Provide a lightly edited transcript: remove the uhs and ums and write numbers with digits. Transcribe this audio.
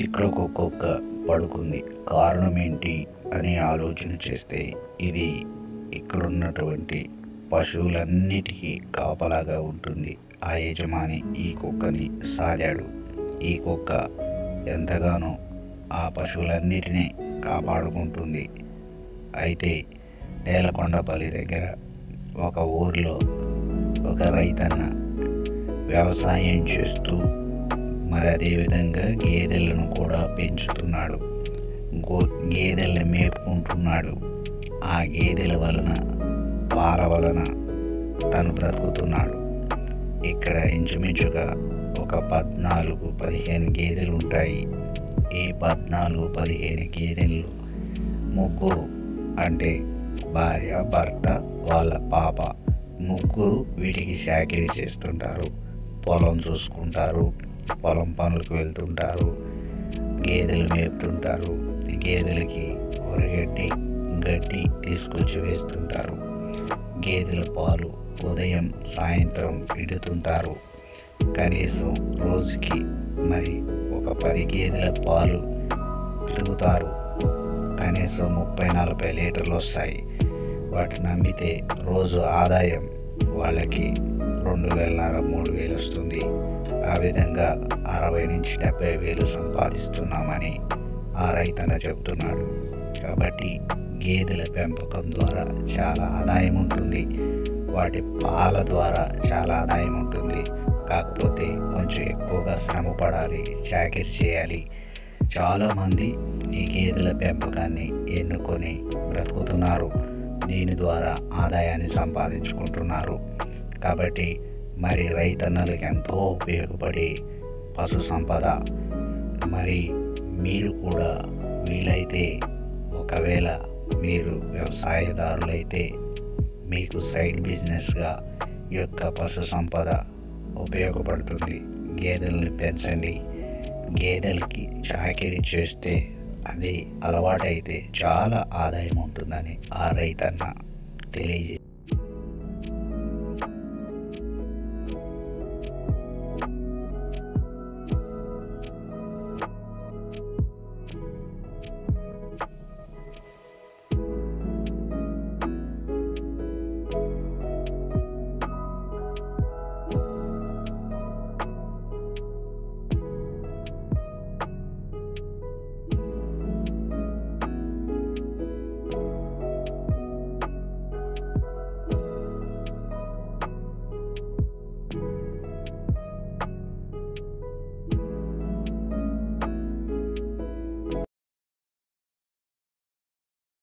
ఇక్కడ ఒక కుక్క పడుకుంది. కారణం ఏంటి అని ఆలోచన చేస్తే ఇది ఇక్కడ ఉన్నటువంటి పశువులన్నిటికీ కాపలాగా ఉంటుంది. ఆ యజమాని ఈ కుక్కని సాదాడు. ఈ కుక్క ఎంతగానో ఆ పశువులన్నిటినీ కాపాడుకుంటుంది. అయితే నేలకొండపల్లి దగ్గర ఒక ఊరిలో ఒక రైతన్న వ్యవసాయం చేస్తూ మరి అదేవిధంగా గేదెలను కూడా పెంచుతున్నాడు. గేదెలను మేపుకుంటున్నాడు. ఆ గేదెల వలన పాల వలన తను బ్రతుకుతున్నాడు. ఇక్కడ ఇంచుమించుగా ఒక 14-15 గేదెలు ఉంటాయి. ఈ 14-15 గేదెలు ముగ్గురు అంటే భార్య, భర్త, వాళ్ళ పాప ముగ్గురు వీటికి చాకిరీ చేస్తుంటారు. పొలం చూసుకుంటారు, పొలం పనులకు వెళ్తుంటారు, గేదెలు మేపుతుంటారు. గేదెలకి వరిగడ్డి, గడ్డి తీసుకొచ్చి వేస్తుంటారు. గేదెల పాలు ఉదయం సాయంత్రం పిండుతుంటారు. కనీసం రోజుకి మరి ఒక 10 గేదెల పాలు పితుకుతారు. కనీసం 30-40 లీటర్లు వస్తాయి. వాటిని అమ్మితే రోజు ఆదాయం వాళ్ళకి 2,500-3,000 వస్తుంది. ఆ విధంగా 60,000-70,000 సంపాదిస్తున్నామని ఆ రైతన్న చెప్తున్నాడు. కాబట్టి గేదెల పెంపకం ద్వారా చాలా ఆదాయం ఉంటుంది. వాటి పాల ద్వారా చాలా ఆదాయం ఉంటుంది. కాకపోతే కొంచెం ఎక్కువగా శ్రమ పడాలి, చాకిరీ చేయాలి. చాలామంది ఈ గేదెల పెంపకాన్ని ఎన్నుకొని బ్రతుకుతున్నారు. దీని ద్వారా ఆదాయాన్ని సంపాదించుకుంటున్నారు. కాబట్టి మరి రైతన్నలకు ఎంతో ఉపయోగపడే పశు సంపద. మరి మీరు కూడా వీలైతే ఒకవేళ మీరు వ్యవసాయదారులైతే మీకు సైడ్ బిజినెస్గా ఈ యొక్క పశు సంపద ఉపయోగపడుతుంది. గేదెలను పెంచండి. గేదెలకి చాకిరీ చేస్తే అది అలవాటైతే చాలా ఆదాయం ఉంటుందని ఆ రైతన్న తెలియజేస్తారు.